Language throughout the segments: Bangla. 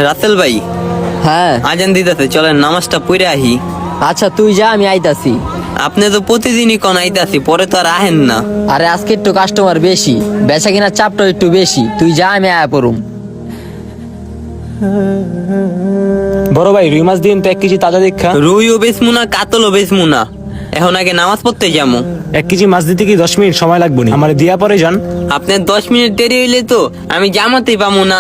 রাসেল ভাই, হ্যাঁ আজান দিতেছে, চলেন নামাজটা পড়ে আহি। আচ্ছা তুই যা, আমি আইতাছি। আপনি তো প্রতিদিনই কোন আইতাছি, পরে তো আর আহেন না। আরে আজকে একটু কাস্টমার বেশি, বেচা কিনার চাপটা একটু বেশি। তুই যা, আমি আয়া পড়ুম। বড় ভাই রুই মাছ দিন তো 1 কেজি তাজা দেখা। রুইও বেচমু না, কাতলও বেচমু না, এখন আগে নামাজ পড়তে যাবো। 1 কেজি মাছ দিতে কি 10 মিনিট সময় লাগবে না? আমার দিয়া পরে যান। আপনার 10 মিনিট দেরি হইলে তো আমি জামাতেই পাবো না।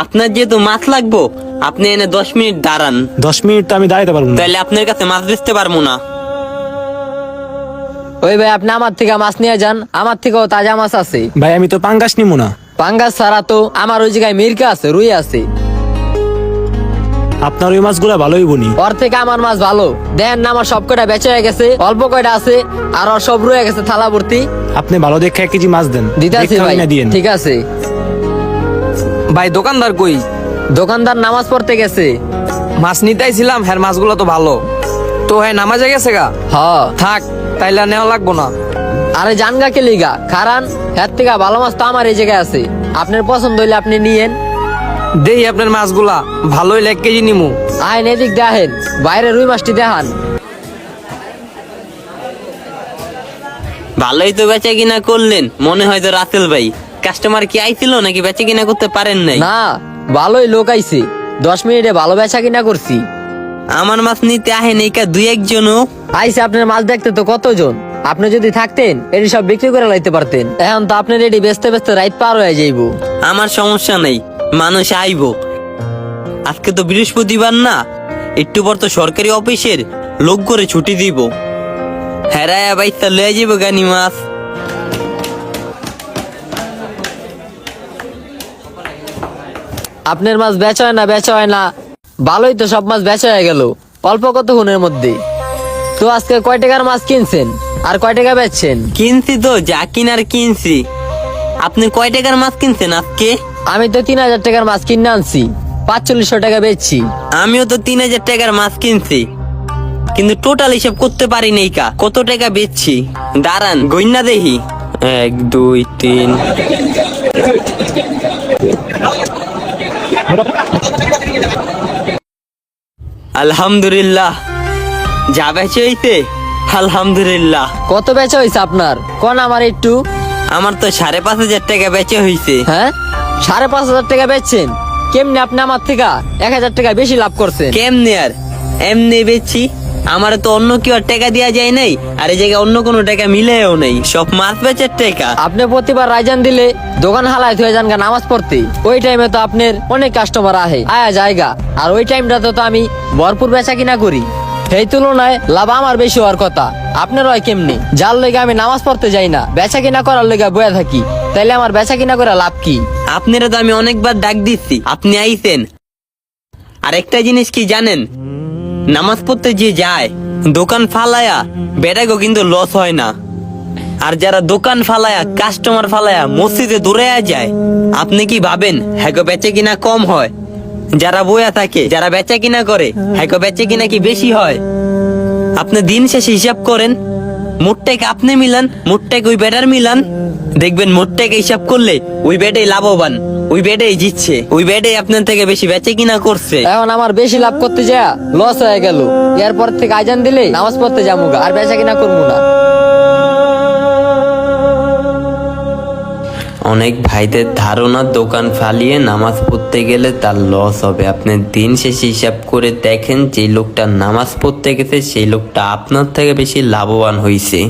আপনার যেহেতু মাছ লাগবো, আপনি এনে 10 মিনিট দাঁড়ান, 10 মিনিট তো আমি দাঁড়াইতে পারবো না। তাহলে আপনার কাছে মাছ বেচতে পারবো না। ওই ভাই, আপনি আমার থেকে মাছ নিয়ে যান, আমার থেকেও তাজা মাছ আছে। ভাই আমি তো পাঙ্গাস নিমু না। পাঙ্গাস ছাড়া তো আমার ওই জায়গায় মির্কা আছে, রুই আছে। আপনার ওই মাছগুলা ভালোই বনি। ওর থেকে আমার মাছ ভালো। দেখেন না, আমার সব কয়টা বেচা হয়ে গেছে, অল্প কয়টা আছে, আর ওর সব রয়ে গেছে থালা ভর্তি। আপনি ভালো দেখে 1 কেজি মাছ দেন। দিতাছি দেখা ভাই, না দিয়েন। ঠিক আছে। ভাই দোকানদার কই? দোকানদার নামাজ পড়তে গেছে। মাছ নিতেইছিলাম, হ্যাঁ মাছগুলো তো ভালো। তো হ্যাঁ নামাজে গেছে গা। হ, থাক, তাইলে আর নেওয়া লাগবো না। আরে জানগা কে লিগা খারান, হ্যার থেকে ভালো মাছ তো আমার এই জায়গায় আছে। আপনার পছন্দ হইলে আপনি নিয়েন। দেই আপনার মাছগুলা ভালো হইলে 1 কেজি নিমু। আইন এদিক দেখেন, বাইরে রুই মাছটি দেখান। ভালোই তো বেচা কিনা করলেন, মনে হয় তো রাসেল ভাই। কাস্টমার কি আইছিল নাকি বেচা কিনা করতে পারেন নাই? না, ভালোই লোক আইছে, 10 মিনিটে ভালো বেচা কিনা করছি। আমার মাছ নিতে আহেন এই কা 2-1 জনও। আইসে আপনার মাছ দেখতে তো কতজন। আপনি যদি থাকতেন এটি সব বিক্রি করে লাইতে পারতেন। এখন তো আপনার এটি বেচতে বেচতে রাত পার হয়ে যাইব। আমার সমস্যা নেই, মানুষ আইবো। আজকে তো বৃহস্পতিবার না, একটু পর তো সরকারি অফিসের লোক করে ছুটি দিব। হেরায়া বাইতা লয়ে যাবো গানি মাছ। আপনার মাছ বেচা হয় না, বেচা হয় না, ভালোই তো সব মাছ বেচা হয়ে গেল অল্প কতক্ষণের মধ্যে। তো আজকে কয় টাকার মাছ কিনছেন আর কয় টাকা বেচছেন? কিনছি তো যা কিনার কিনছি। আপনি কয় টাকার মাছ কিনছেন আজকে? আমি তো 3000 টাকার মাছ কিনে আনছি, 4500 টাকা বেচছি। আমিও তো 3000 টাকার মাছ কিনছি, কিন্তু টোটাল হিসাব করতে পারি নাই কা কত টাকা বেচছি। দাঁড়ান গইনা দেখি, 1 2 3। আলহামদুলিল্লাহ, যা বেচে হইতে আলহামদুলিল্লাহ। কত বেচা হয়েছে আপনার কোন আমার একটু? আমার তো 5,500 টাকা বেচে হইছে। হ্যাঁ, 5,500 টাকা বেচছেন? কেমনে আপনি আমার থেকে 1000 টাকা বেশি লাভ করছেন? কেমনে আর এমনি বেচছি, আমার তো অন্য কেউ আর টাকা দেওয়া যায় নাই, আর এই জায়গায় অন্য কোনো টাকা মিলেও নাই, সব মাছ বেচার টাকা। আপনি প্রতিবার রাইজান দিলে দোকান হালায় হয়ে যান গা নামাজ পড়তে। ওই টাইমে তো আপনার অনেক কাস্টমার আহে আয়া জায়গা, আর ওই টাইমটাতে তো আমি ভরপুর বেচা কিনা করি। সেই তুলনায় লাভ আমার বেশি হওয়ার কথা। আপনার হয় কেমনি? যার লেগে আমি নামাজ পড়তে যাই না, বেচা কিনা করার লেগে বয়ে থাকি, তাইলে আমার বেচা কিনা করে লাভ কি? আপনারা তো আমি অনেকবার ডাক দিচ্ছি, আপনি আইছেন। আর একটা জিনিস কি জানেন, নামাজ পড়তে যে যায় দোকান ফালায়া বেটাগো কিন্তু লস হয় না। আর যারা দোকান ফালায়া কাস্টমার ফালায়া মসজিদে দৌড়ে যায়, আপনি কি ভাবেন হ্যাগো বেচে কিনা কম হয়? যারা বয়া থাকে, যারা বেচা কিনা করে, হ্যাগো বেচে কিনা কি বেশি হয়? আপনি দিন শেষে হিসাব করেন, মোটটাকে আপনি মিলান, মোটটাকে ওই বেটার মিলান, দেখবেন মোটটাকে হিসাব করলে ওই বেটাই লাভবান, ওই বেটাই জিতছে, ওই বেটাই আপনার থেকে বেশি বেচে কিনা করছে। এখন আমার বেশি লাভ করতে যা লস হয়ে গেল। এরপর থেকে আজান দিলে নামাজ পড়তে যাবো গা, আর বেচা কিনা করবো না। অনেক ভাইদের ধারণা দোকান ফালিয়ে নামাজ পড়তে গেলে তার লস হবে। আপনি দিন শেষে হিসাব করে দেখেন, যে লোকটা নামাজ পড়তে গেছে সেই লোকটা আপনার থেকে বেশি লাভবান হয়েছে।